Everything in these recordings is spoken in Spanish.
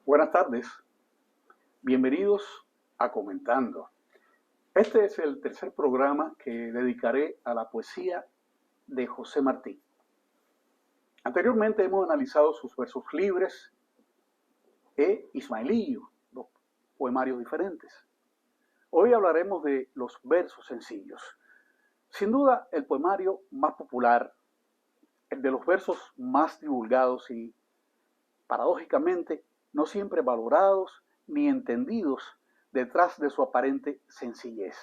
Buenas tardes, bienvenidos a Comentando. Este es el tercer programa que dedicaré a la poesía de José Martí. Anteriormente hemos analizado sus versos libres e Ismaelillo, dos poemarios diferentes. Hoy hablaremos de los versos sencillos. Sin duda, el poemario más popular, el de los versos más divulgados y, paradójicamente, no siempre valorados ni entendidos detrás de su aparente sencillez.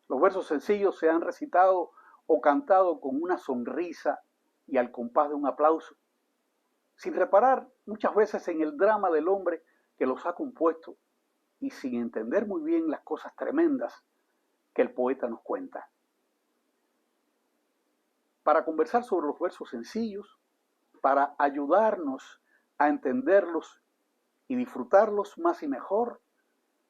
Los versos sencillos se han recitado o cantado con una sonrisa y al compás de un aplauso, sin reparar muchas veces en el drama del hombre que los ha compuesto y sin entender muy bien las cosas tremendas que el poeta nos cuenta. Para conversar sobre los versos sencillos, para ayudarnos a entenderlos y disfrutarlos más y mejor,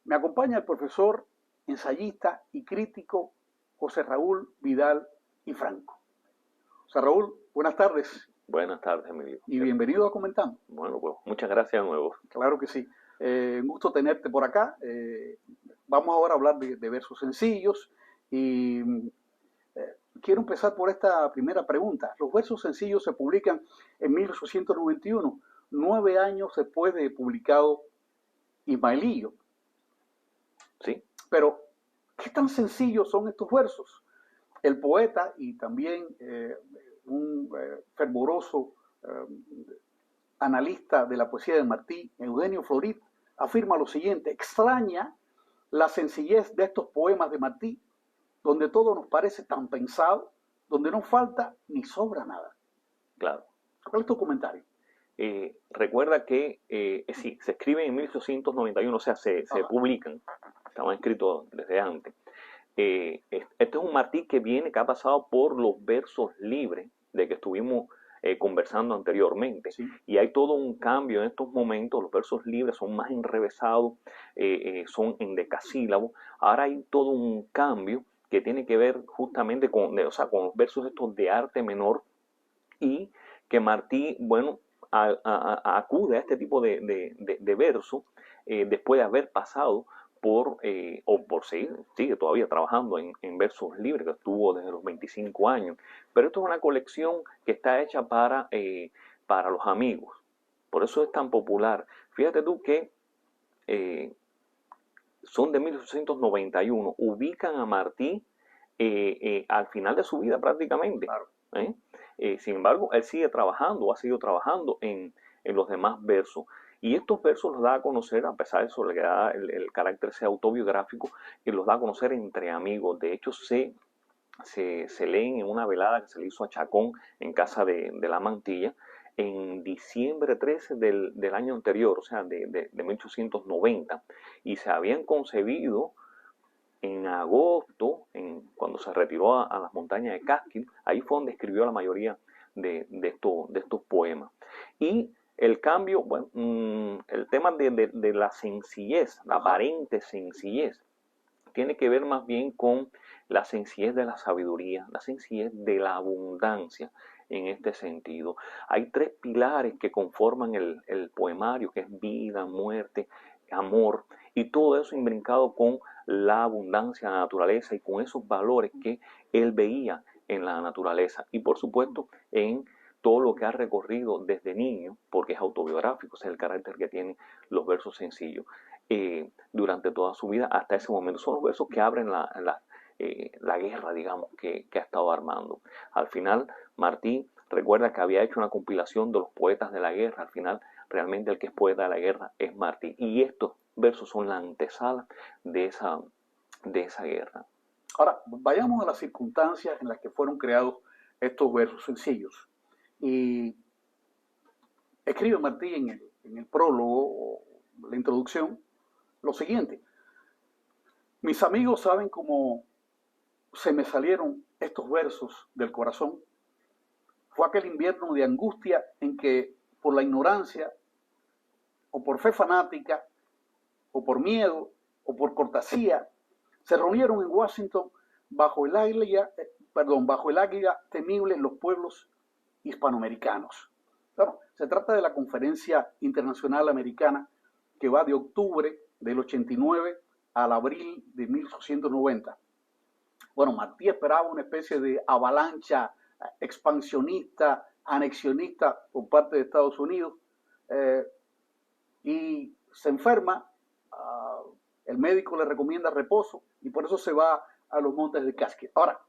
me acompaña el profesor, ensayista y crítico José Raúl Vidal y Franco. José Raúl, buenas tardes. Buenas tardes, Emilio. Y bienvenido a Comentando. Bueno, pues muchas gracias de nuevo. Claro que sí. Un gusto tenerte por acá. Vamos ahora a hablar de versos sencillos y quiero empezar por esta primera pregunta. Los versos sencillos se publican en 1891, 9 años después de publicado Ismaelillo. Sí. Pero, ¿qué tan sencillos son estos versos? El poeta y también un fervoroso analista de la poesía de Martí, Eugenio Florit, afirma lo siguiente: extraña la sencillez de estos poemas de Martí, donde todo nos parece tan pensado, donde no falta ni sobra nada. Claro. ¿Cuál es tu comentario? Recuerda que sí, se escriben en 1891, o sea, se publican, estaban escritos desde antes. Este es un Martí que ha pasado por los versos libres de que estuvimos conversando anteriormente. Sí. Y hay todo un cambio en estos momentos. Los versos libres son más enrevesados, son en decasílabos. Ahora hay todo un cambio que tiene que ver justamente con los versos estos de arte menor, y que Martí, bueno, acude a este tipo de verso después de haber pasado sigue todavía trabajando en versos libres, que estuvo desde los 25 años. Pero esto es una colección que está hecha para los amigos. Por eso es tan popular. Fíjate tú que son de 1891, ubican a Martí al final de su vida prácticamente. Claro. Sin embargo, él sigue trabajando, ha seguido trabajando en los demás versos. Y estos versos los da a conocer, a pesar de eso, le da el carácter sea autobiográfico, y los da a conocer entre amigos. De hecho, se leen en una velada que se le hizo a Chacón en casa de la Mantilla, en diciembre 13 del año anterior, o sea, de 1890, y se habían concebido en agosto, cuando se retiró a las montañas de Catskill. Ahí fue donde escribió la mayoría de estos poemas. Y el cambio, bueno, el tema de la sencillez, la aparente sencillez, tiene que ver más bien con la sencillez de la sabiduría, la sencillez de la abundancia en este sentido. Hay tres pilares que conforman el poemario, que es vida, muerte, amor, y todo eso imbrincado con la abundancia de la naturaleza y con esos valores que él veía en la naturaleza. Y por supuesto en todo lo que ha recorrido desde niño, porque es autobiográfico, ese es el carácter que tienen los versos sencillos, durante toda su vida hasta ese momento. Son los versos que abren la guerra, digamos, que ha estado armando. Al final, Martí recuerda que había hecho una compilación de los poetas de la guerra. Al final, realmente el que es poeta de la guerra es Martí. Y estos versos son la antesala de esa guerra. Ahora, vayamos a las circunstancias en las que fueron creados estos versos sencillos. Y escribe Martí en el prólogo, la introducción, lo siguiente: mis amigos saben cómo se me salieron estos versos del corazón. Fue aquel invierno de angustia en que, por la ignorancia, o por fe fanática, o por miedo, o por cortesía, se reunieron en Washington bajo el águila temible en los pueblos hispanoamericanos. Bueno, Se trata de la Conferencia Internacional Americana que va de octubre del 89 al abril de 1890. Bueno, Martí esperaba una especie de avalancha expansionista, anexionista por parte de Estados Unidos, y se enferma. El médico le recomienda reposo y por eso se va a los montes de Catskill. Ahora,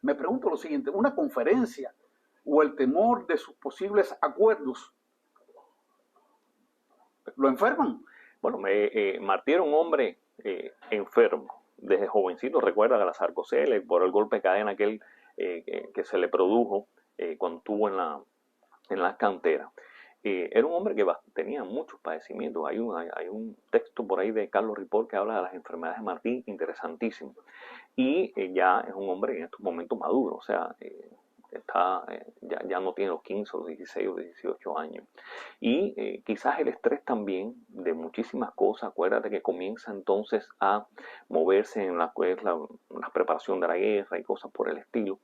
me pregunto lo siguiente: ¿una conferencia o el temor de sus posibles acuerdos lo enferman? Bueno, Martí era un hombre enfermo. Desde jovencito recuerda a la Sarcosele por el golpe de cadena aquel que se le produjo cuando estuvo en la cantera. Era un hombre que tenía muchos padecimientos. Hay un texto por ahí de Carlos Ripoll que habla de las enfermedades de Martí, interesantísimo. Y ya es un hombre en estos momentos maduro, o sea, ya no tiene los 15, los 16 o 18 años. Y quizás el estrés también de muchísimas cosas. Acuérdate que comienza entonces a moverse en la preparación de la guerra y cosas por el estilo.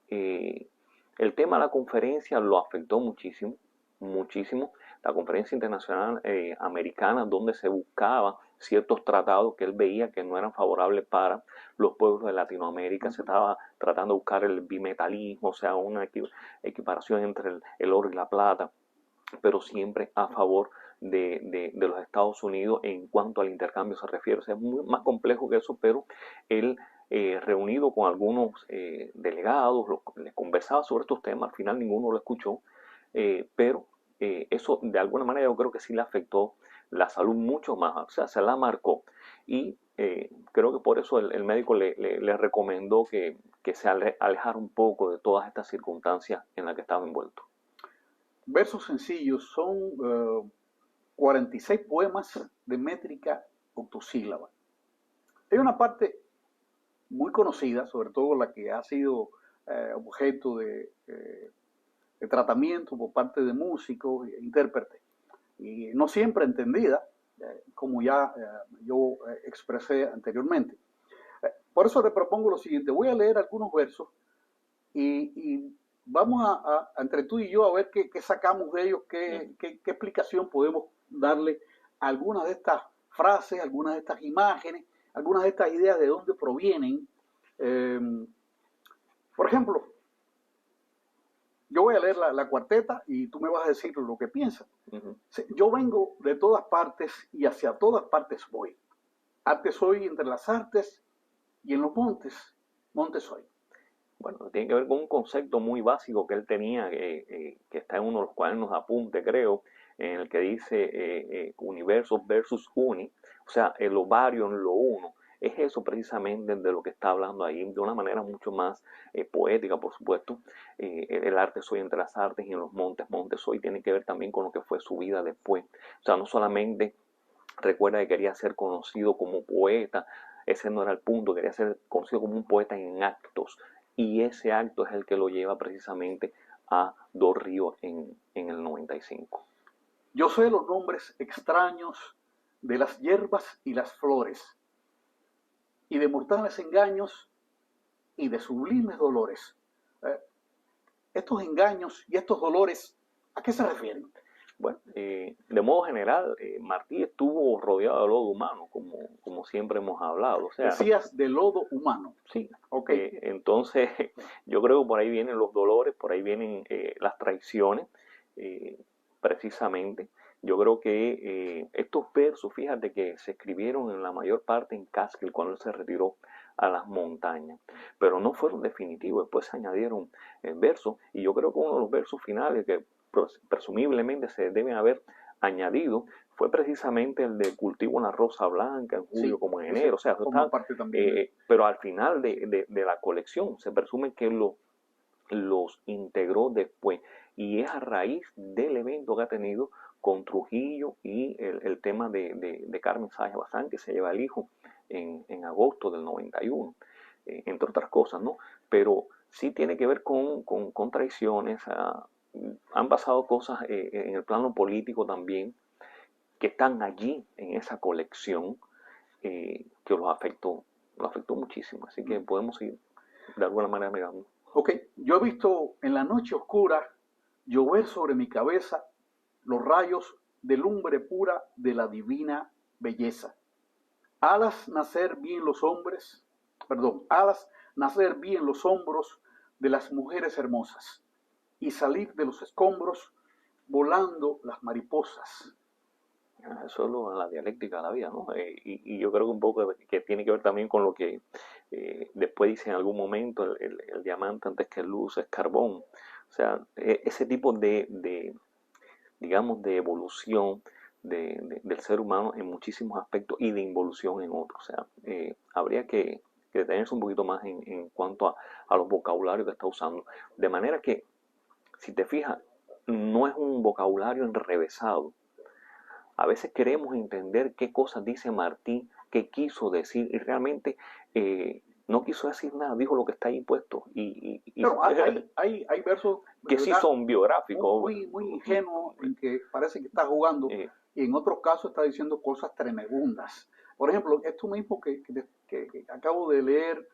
El tema de la conferencia lo afectó muchísimo, muchísimo. La conferencia internacional americana, donde se buscaba ciertos tratados que él veía que no eran favorables para los pueblos de Latinoamérica. Se estaba tratando de buscar el bimetalismo, o sea, una equiparación entre el oro y la plata, pero siempre a favor de los Estados Unidos en cuanto al intercambio se refiere. O sea, es muy más complejo que eso, pero él, reunido con algunos delegados, les conversaba sobre estos temas. Al final ninguno lo escuchó, pero eso de alguna manera yo creo que sí le afectó la salud mucho más, o sea, se la marcó. Y creo que por eso el médico le recomendó que se alejara un poco de todas estas circunstancias en las que estaba envuelto. Versos sencillos son 46 poemas de métrica octosílaba. Hay una parte muy conocida, sobre todo la que ha sido objeto de tratamiento por parte de músicos e intérpretes, y no siempre entendida, como ya yo expresé anteriormente. Por eso le propongo lo siguiente: voy a leer algunos versos y vamos entre tú y yo a ver qué sacamos de ellos, qué explicación podemos darle a algunas de estas frases, algunas de estas imágenes, algunas de estas ideas, de dónde provienen. Por ejemplo, yo voy a leer la cuarteta y tú me vas a decir lo que piensas. Yo vengo de todas partes y hacia todas partes voy. Arte soy entre las artes y en los montes, monte soy. Bueno, tiene que ver con un concepto muy básico que él tenía, que está en uno de los cuadernos de apunte, creo, en el que dice universo versus uni, o sea, el ovario en lo uno. Es eso precisamente de lo que está hablando ahí, de una manera mucho más poética, por supuesto. El arte soy entre las artes y en los montes, montes soy, tiene que ver también con lo que fue su vida después. O sea, no solamente recuerda que quería ser conocido como poeta, ese no era el punto, quería ser conocido como un poeta en actos. Y ese acto es el que lo lleva precisamente a Dos Ríos en el 95. Yo sé los nombres extraños de las hierbas y las flores, y de mortales engaños y de sublimes dolores. Estos engaños y estos dolores, ¿a qué se refieren? Bueno, de modo general, Martí estuvo rodeado de lodo humano, como siempre hemos hablado. O sea, decías de lodo humano. Sí, okay. Entonces yo creo que por ahí vienen los dolores, por ahí vienen las traiciones, precisamente. Yo creo que estos versos, fíjate que se escribieron en la mayor parte en Catskill cuando él se retiró a las montañas, pero no fueron definitivos. Después se añadieron versos, y yo creo que uno de los versos finales que presumiblemente se deben haber añadido fue precisamente el de cultivo una rosa blanca en julio, sí, como en enero. O sea, está, parte también, pero al final de la colección se presume que los integró después, y es a raíz del evento que ha tenido con Trujillo y el tema de Carmen Sáenz Bazán, que se lleva el hijo en agosto del 91, entre otras cosas, ¿no? Pero sí tiene que ver con traiciones. Han pasado cosas en el plano político también que están allí en esa colección, que los afectó muchísimo. Así que podemos ir de alguna manera mirando. Ok, yo he visto en la noche oscura llover sobre mi cabeza los rayos de lumbre pura de la divina belleza. Alas nacer bien los hombres, alas nacer bien los hombros de las mujeres hermosas y salir de los escombros volando las mariposas. Eso es la dialéctica de la vida, ¿no? Y yo creo que un poco que tiene que ver también con lo que después dice en algún momento, el diamante antes que luz es carbón. O sea, ese tipo digamos, de evolución del ser humano en muchísimos aspectos y de involución en otros. O sea, habría que detenerse un poquito más en cuanto a los vocabularios que está usando. De manera que, si te fijas, no es un vocabulario enrevesado. A veces queremos entender qué cosas dice Martí, qué quiso decir, y realmente no quiso decir nada, dijo lo que está ahí puesto. Pero hay versos que sí son biográficos. Muy ingenuos, en que parece que está jugando, y en otros casos está diciendo cosas tremendas. Por ejemplo, esto mismo que acabo de leer,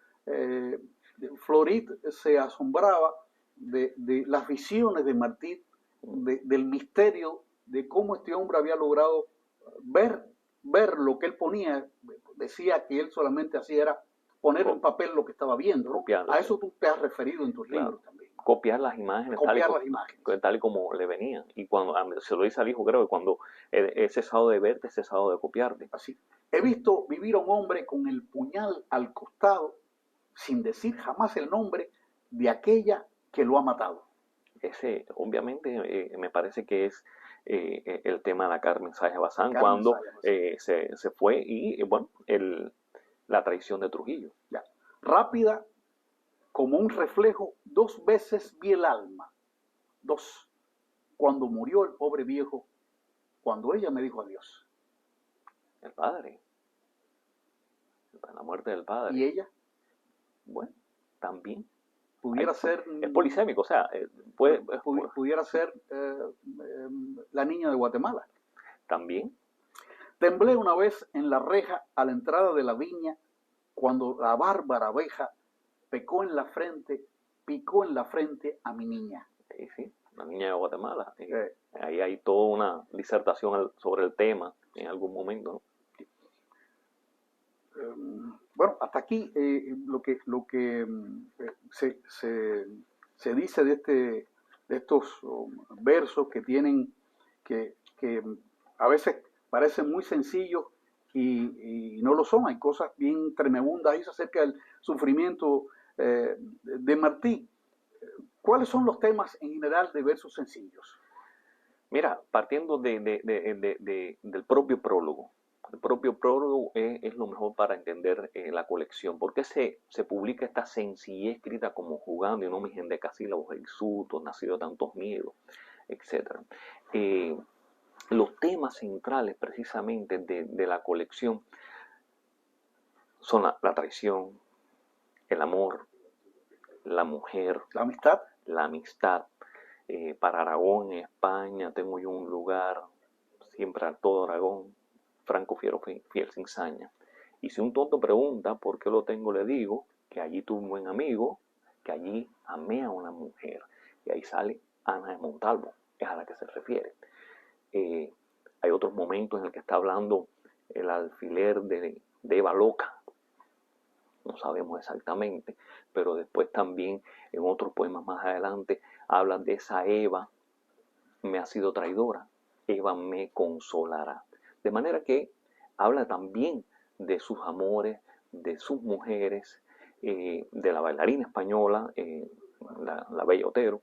Florit se asombraba de las visiones de Martí, del misterio de cómo este hombre había logrado ver lo que él ponía. Decía que él solamente hacía era poner en papel lo que estaba viendo, ¿no? A eso tú te has referido en tus libros también. Copiar las imágenes, tal y como le venían. Y cuando se lo dice al hijo, creo que cuando he cesado de verte, he cesado de copiarte. Así. He visto vivir a un hombre con el puñal al costado, sin decir jamás el nombre de aquella que lo ha matado. Ese, obviamente, me parece que es el tema de la Carmen Sáenz Bazán, cuando se fue y, bueno, la traición de Trujillo. Ya. Rápida como un reflejo, 2 veces vi el alma. 2. Cuando murió el pobre viejo, cuando ella me dijo adiós. El padre. La muerte del padre. ¿Y ella? Bueno, también. Pudiera ser... Es polisémico, o sea, pudiera ser la niña de Guatemala. También. Temblé una vez en la reja a la entrada de la viña, cuando la bárbara abeja picó en la frente a mi niña. Sí, la niña de Guatemala. Ahí hay toda una disertación sobre el tema en algún momento, ¿no? Bueno, hasta aquí lo que se dice de estos versos que tienen, que a veces parecen muy sencillos y no lo son. Hay cosas bien tremendas ahí acerca del sufrimiento de Martí. ¿Cuáles son los temas en general de versos sencillos? Mira, partiendo del propio prólogo. El propio prólogo es lo mejor para entender la colección. ¿Por qué se publica esta sencillez escrita como jugando y no mis endecasílabos exultos, nacido de tantos miedos, etcétera? Los temas centrales precisamente de la colección son la traición, el amor, la mujer, la amistad. Para Aragón, en España, tengo yo un lugar, siempre a todo Aragón, franco, fiel, sin saña. Y si un tonto pregunta por qué lo tengo, le digo que allí tuve un buen amigo, que allí amé a una mujer. Y ahí sale Ana de Montalvo, es a la que se refiere. Hay otros momentos en el que está hablando el alfiler de Eva Loca, no sabemos exactamente, pero después también en otros poemas más adelante hablan de esa Eva me ha sido traidora, Eva me consolará. De manera que habla también de sus amores, de sus mujeres, de la bailarina española, la Bella Otero,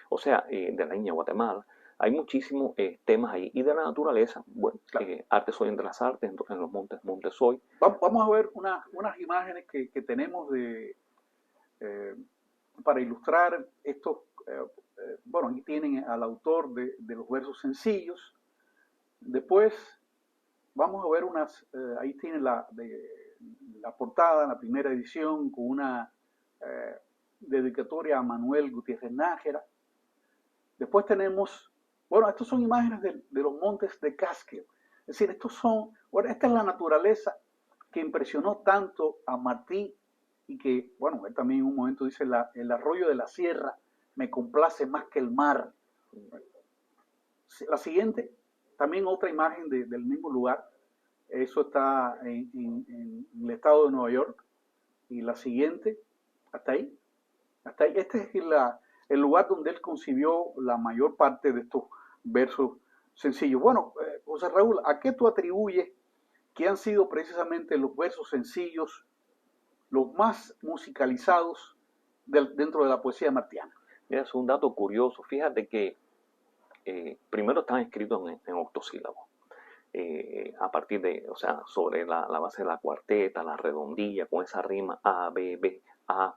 o sea, de la niña de Guatemala. Hay muchísimos temas ahí. Y de la naturaleza, bueno, claro. Arte soy entre las artes, en los montes soy. Vamos a ver unas imágenes que tenemos para ilustrar estos. Bueno, aquí tienen al autor de los versos sencillos. Después vamos a ver ahí tienen la portada, la primera edición, con una dedicatoria a Manuel Gutiérrez Nájera. Después tenemos, bueno, estos son imágenes de los montes de Catskill. Es decir, esta es la naturaleza que impresionó tanto a Martí, y que, bueno, él también en un momento dice, el arroyo de la sierra me complace más que el mar. La siguiente, también otra imagen del mismo lugar. Eso está en el estado de Nueva York. Y la siguiente, hasta ahí. Hasta ahí. Este es el lugar donde él concibió la mayor parte de estos versos sencillos. Bueno, José Raúl, ¿a qué tú atribuyes que han sido precisamente los versos sencillos los más musicalizados dentro de la poesía martiana? Mira, es un dato curioso. Fíjate que primero están escritos en octosílabos. A partir de, o sea, sobre la base de la cuarteta, la redondilla, con esa rima A, B, B, A,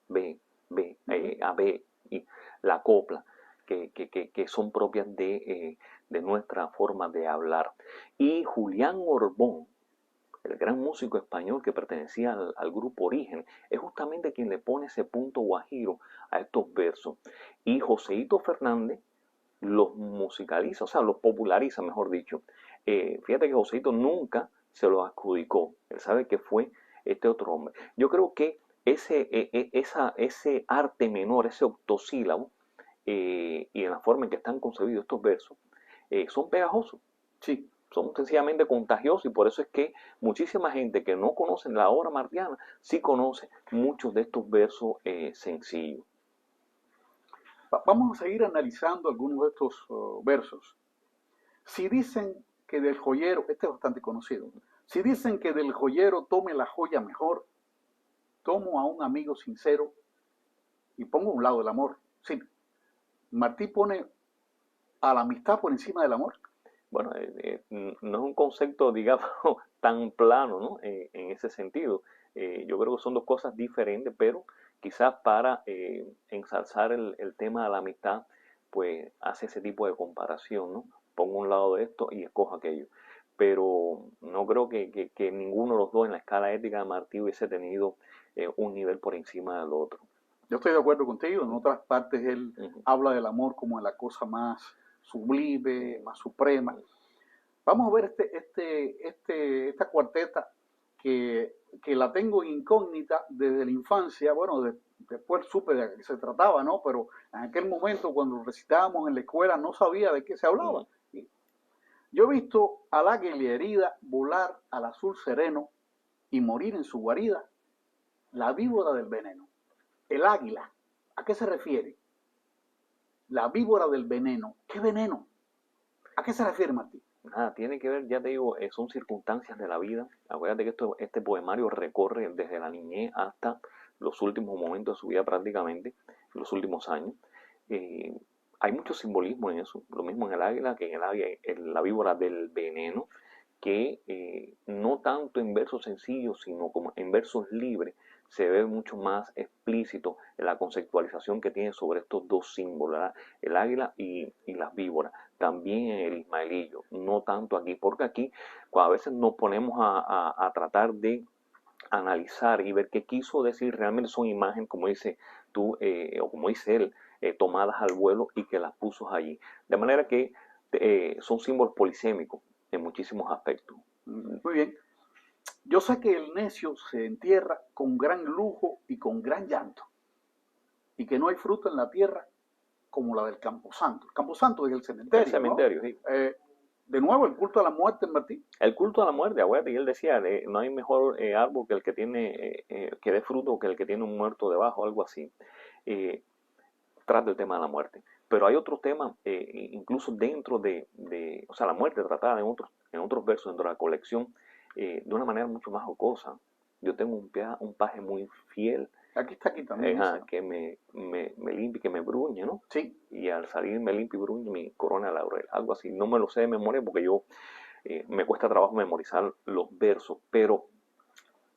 B, B, A, B, y la copla, que son propias de nuestra forma de hablar. Y Julián Orbón, el gran músico español que pertenecía al grupo Origen, es justamente quien le pone ese punto guajiro a estos versos. Y Joseito Fernández los musicaliza, o sea, los populariza, mejor dicho. Fíjate que Joseito nunca se los adjudicó, él sabe que fue este otro hombre. Yo creo que ese arte menor, ese octosílabo, y en la forma en que están concebidos estos versos, son pegajosos. Sí. Son sencillamente contagiosos y por eso es que muchísima gente que no conoce la obra martiana sí conoce muchos de estos versos sencillos. Vamos a seguir analizando algunos de estos versos. Si dicen que del joyero, este es bastante conocido, si dicen que del joyero tome la joya mejor, tomo a un amigo sincero y pongo a un lado el amor. Sí, Martí pone a la amistad por encima del amor. Bueno, no es un concepto, digamos, tan plano, ¿no? En ese sentido. Yo creo que son dos cosas diferentes, pero quizás para ensalzar el tema de la amistad, pues hace ese tipo de comparación, ¿no? Pongo un lado de esto y escojo aquello. Pero no creo que ninguno de los dos en la escala ética de Martí hubiese tenido un nivel por encima del otro. Yo estoy de acuerdo contigo. En otras partes él habla del amor como de la cosa más sublime, más suprema. Vamos a ver esta cuarteta que la tengo incógnita desde la infancia. Bueno, después supe de qué se trataba, ¿no? Pero en aquel momento cuando recitábamos en la escuela no sabía de qué se hablaba. Yo he visto al águila herida volar al azul sereno y morir en su guarida, la víbora del veneno. El águila, ¿a qué se refiere? La víbora del veneno. ¿Qué veneno? ¿A qué se refiere, Martín? Nada, tiene que ver, ya te digo, son circunstancias de la vida. Acuérdate que este poemario recorre desde la niñez hasta los últimos momentos de su vida prácticamente, los últimos años. Hay mucho simbolismo en eso, lo mismo en el águila que en la víbora del veneno, que no tanto en versos sencillos, sino como en versos libres, se ve mucho más explícito en la conceptualización que tiene sobre estos dos símbolos, ¿verdad? El águila y las víboras. También en el ismaelillo, no tanto aquí, porque aquí a veces nos ponemos a tratar de analizar y ver qué quiso decir, realmente son imágenes, como dice tú, o como dice él, tomadas al vuelo y que las puso allí. De manera que son símbolos polisémicos en muchísimos aspectos. Muy bien. Yo sé que el necio se entierra con gran lujo y con gran llanto, y que no hay fruta en la tierra como la del Camposanto. El Camposanto es el cementerio, El cementerio, ¿no? Sí. De nuevo, el culto a la muerte, Martín. El culto a la muerte, acuérdate, y él decía, no hay mejor árbol que el que tiene, que dé fruto que el que tiene un muerto debajo, algo así. Trata el tema de la muerte. Pero hay otros temas, incluso dentro o sea, la muerte tratada en otros versos dentro de la colección, de una manera mucho más jocosa. Yo tengo un paje muy fiel. Aquí está, aquí también. Que me limpie, que me bruñe, ¿no? Sí. Y al salir me limpie y bruñe mi corona de laurel, algo así. No me lo sé de memoria porque me cuesta trabajo memorizar los versos, pero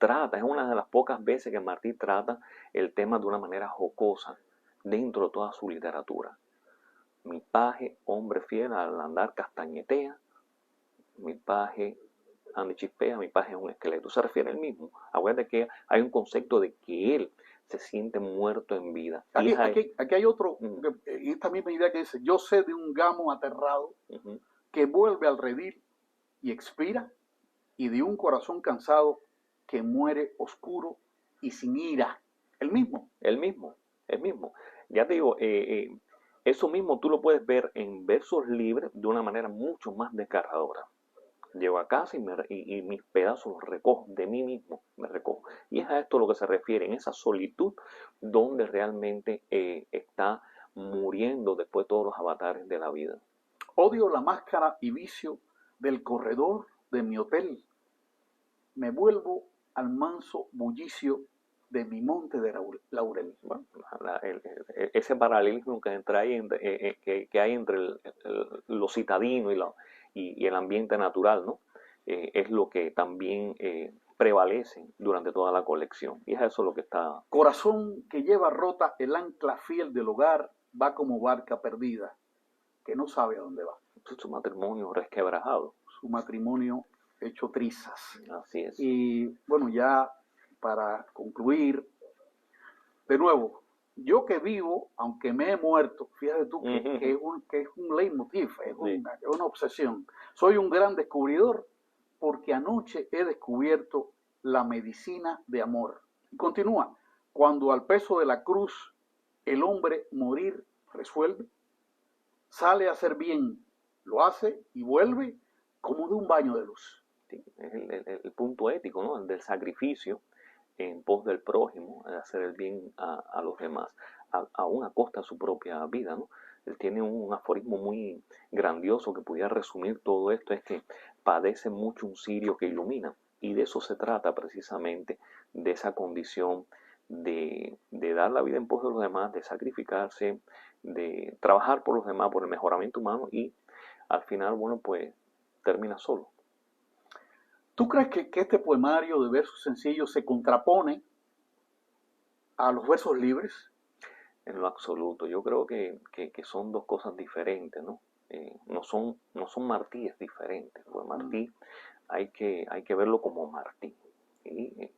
es una de las pocas veces que Martí trata el tema de una manera jocosa dentro de toda su literatura. Mi paje, hombre fiel, al andar castañetea, mi paje anda chispea, mi paje es un esqueleto. Se refiere a él mismo. Acuérdate que hay un concepto de que él se siente muerto en vida. Aquí hay otro, esta misma idea que dice, yo sé de un gamo aterrado que vuelve al redil y expira, y de un corazón cansado que muere oscuro y sin ira. El mismo. El mismo. Ya te digo, Eso mismo tú lo puedes ver en versos libres de una manera mucho más desgarradora. Llego a casa y mis pedazos los recojo, de mí mismo me recojo. Y es a esto a lo que se refiere, en esa solitud donde realmente está muriendo después todos los avatares de la vida. Odio la máscara y vicio del corredor de mi hotel. Me vuelvo al manso bullicio de mi monte de laurel. Bueno, ese paralelismo que hay entre lo citadino y el ambiente natural, ¿no? Es lo que también prevalece durante toda la colección. Y es eso lo que está... Corazón que lleva rota el ancla fiel del hogar, va como barca perdida, que no sabe a dónde va. Su matrimonio resquebrajado. Su matrimonio hecho trizas. Así es. Y bueno, ya para concluir, de nuevo, yo que vivo, aunque me he muerto, fíjate tú que es un leitmotiv, es una obsesión. Soy un gran descubridor porque anoche he descubierto la medicina de amor. Y continúa, cuando al peso de la cruz el hombre morir resuelve, sale a hacer bien, lo hace y vuelve como de un baño de luz. Sí, es el punto ético, ¿no? El del sacrificio en pos del prójimo, de hacer el bien a los demás, aún a costa de su propia vida, ¿no? Él tiene un aforismo muy grandioso que pudiera resumir todo esto, es que padece mucho un cirio que ilumina, y de eso se trata precisamente, de esa condición de dar la vida en pos de los demás, de sacrificarse, de trabajar por los demás, por el mejoramiento humano, y al final, bueno, pues termina solo. ¿Tú crees que este poemario de versos sencillos se contrapone a los versos libres? En lo absoluto, yo creo que son dos cosas diferentes, ¿no? No son Martí, diferentes, pues Martí hay que verlo como Martí, ¿sí?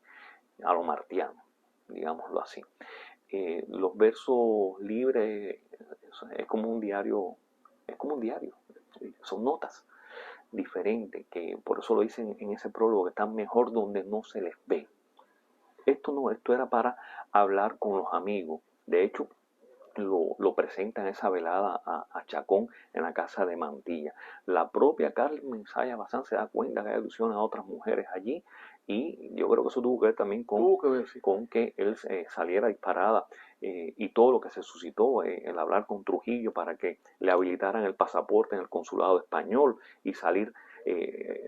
A lo martiano, digámoslo así. Los versos libres es como un diario, ¿sí? Son notas diferentes, que por eso lo dicen en ese prólogo, que están mejor donde no se les ve. Esto era para hablar con los amigos. De hecho, lo presenta en esa velada a Chacón en la casa de Mantilla. La propia Carmen Saya Bazán se da cuenta que hay alusión a otras mujeres allí, y yo creo que eso tuvo que ver también con que él saliera disparada, y todo lo que se suscitó, el hablar con Trujillo para que le habilitaran el pasaporte en el consulado español y salir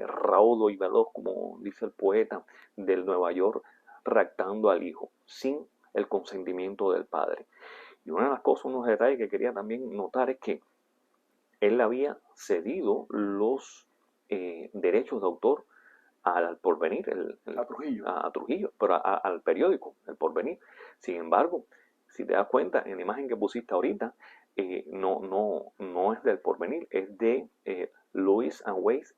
raudo y veloz, como dice el poeta, del Nueva York, raptando al hijo sin el consentimiento del padre. Y una de las cosas, unos detalles que quería también notar, es que él había cedido los derechos de autor al Porvenir, a Trujillo, pero al periódico, el Porvenir. Sin embargo, si te das cuenta, en la imagen que pusiste ahorita, no es del Porvenir, es de Lewis and Weiss,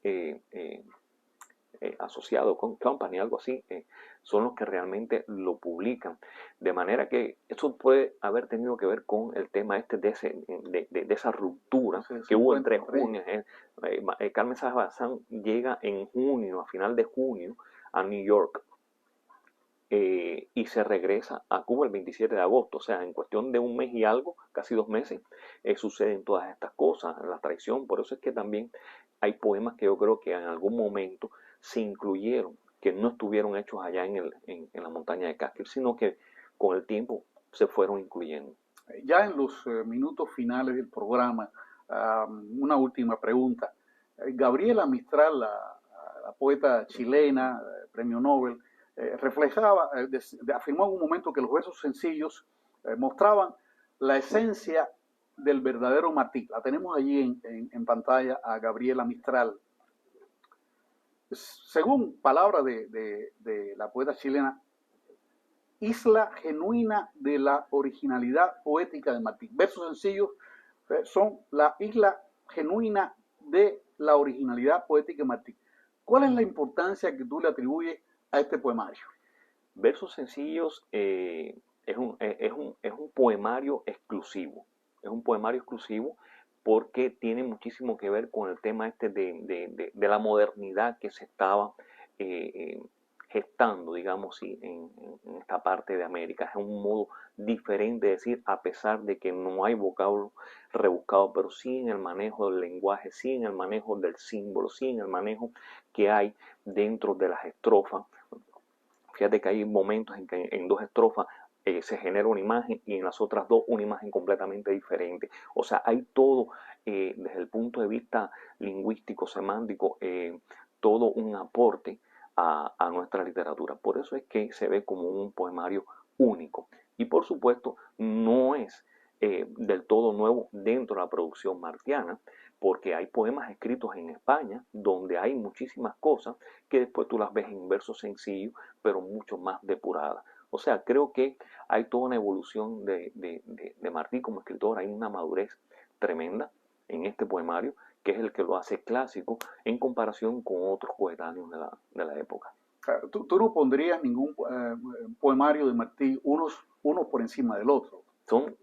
asociado con Company, algo así, son los que realmente lo publican. De manera que eso puede haber tenido que ver con el tema de esa ruptura que hubo entre junio. Carmen Sáenz Bazán llega en junio, a final de junio, a New York, y se regresa a Cuba el 27 de agosto. O sea, en cuestión de un mes y algo, casi 2 meses, suceden todas estas cosas, la traición. Por eso es que también hay poemas que yo creo que en algún momento se incluyeron, que no estuvieron hechos allá en la montaña de Catskill, sino que con el tiempo se fueron incluyendo. Ya en los minutos finales del programa, una última pregunta. Gabriela Mistral, la poeta chilena, premio Nobel, afirmó en un momento que los versos sencillos mostraban la esencia del verdadero Martí. La tenemos allí en pantalla a Gabriela Mistral. Según palabras de la poeta chilena, isla genuina de la originalidad poética de Martí. Versos sencillos son la isla genuina de la originalidad poética de Martí. ¿Cuál es la importancia que tú le atribuyes a este poemario? Versos sencillos es un poemario exclusivo. Es un poemario exclusivo porque tiene muchísimo que ver con el tema de la modernidad que se estaba gestando, digamos, sí, en esta parte de América. Es un modo diferente de decir, a pesar de que no hay vocablo rebuscado, pero sí en el manejo del lenguaje, sí en el manejo del símbolo, sí en el manejo que hay dentro de las estrofas. Fíjate que hay momentos en que en dos estrofas se genera una imagen y en las otras dos una imagen completamente diferente. O sea, hay todo desde el punto de vista lingüístico, semántico, todo un aporte a nuestra literatura. Por eso es que se ve como un poemario único. Y por supuesto, no es del todo nuevo dentro de la producción martiana, porque hay poemas escritos en España donde hay muchísimas cosas que después tú las ves en versos sencillos, pero mucho más depuradas. O sea, creo que hay toda una evolución de Martí como escritor, hay una madurez tremenda en este poemario, que es el que lo hace clásico en comparación con otros coetáneos de la época. Claro, tú no pondrías ningún poemario de Martí uno por encima del otro.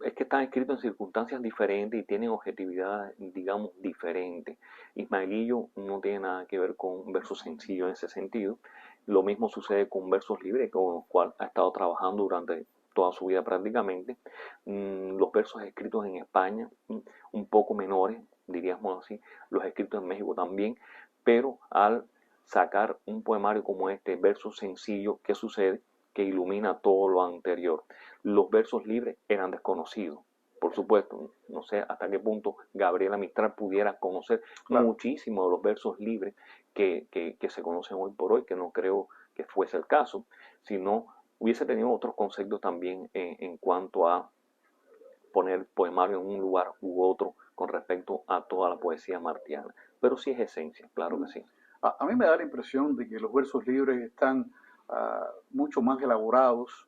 Es que están escritos en circunstancias diferentes y tienen objetividad, digamos, diferente. Ismaelillo no tiene nada que ver con versos sencillos en ese sentido. Lo mismo sucede con versos libres, con los cuales ha estado trabajando durante toda su vida prácticamente. Los versos escritos en España, un poco menores, diríamos así, los escritos en México también, pero al sacar un poemario como este, versos sencillos, ¿qué sucede? Que ilumina todo lo anterior. Los versos libres eran desconocidos. Por supuesto, no sé hasta qué punto Gabriela Mistral pudiera conocer Claro. muchísimo de los versos libres que se conocen hoy por hoy, que no creo que fuese el caso, sino hubiese tenido otros conceptos también en cuanto a poner poemario en un lugar u otro con respecto a toda la poesía martiana. Pero sí es esencia, claro que sí. A mí me da la impresión de que los versos libres están mucho más elaborados,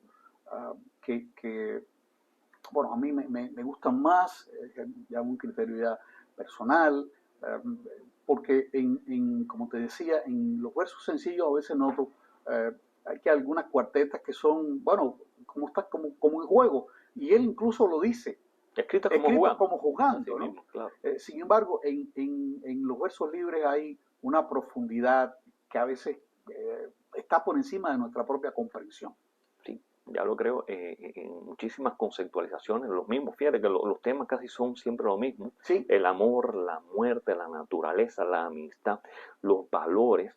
que, bueno, a mí me gustan más, ya un criterio ya personal, porque como te decía, en los versos sencillos a veces noto hay que algunas cuartetas que son, bueno, como en juego, y él incluso lo dice, Escritas como escritos jugando. como Así jugando, ¿no? mismo, claro. Sin embargo, en los versos libres hay una profundidad que a veces está por encima de nuestra propia comprensión. Sí, ya lo creo, en muchísimas conceptualizaciones, los mismos, fíjate que los temas casi son siempre lo mismo, Sí, el amor, la muerte, la naturaleza, la amistad, los valores,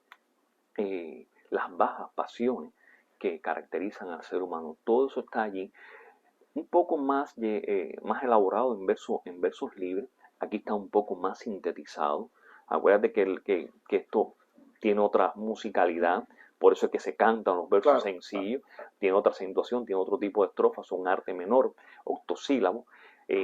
las bajas pasiones que caracterizan al ser humano, todo eso está allí, un poco más, más elaborado en versos libres, aquí está un poco más sintetizado, acuérdate que esto tiene otra musicalidad, por eso es que se cantan los versos claro. sencillos, tiene otra acentuación, tiene otro tipo de estrofas, son arte menor, octosílabo,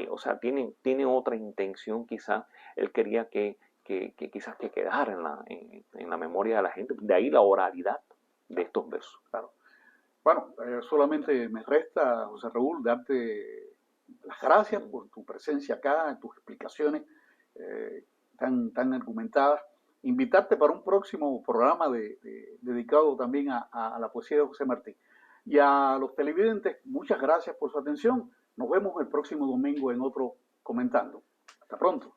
o sea, tiene otra intención quizás, él quería que quizás que quedara en la memoria de la gente, de ahí la oralidad de estos versos. Claro. Bueno, solamente me resta, José Raúl, darte las gracias por tu presencia acá, tus explicaciones tan argumentadas. Invitarte para un próximo programa dedicado también a la poesía de José Martí. Y a los televidentes, muchas gracias por su atención. Nos vemos el próximo domingo en otro Comentando. Hasta pronto.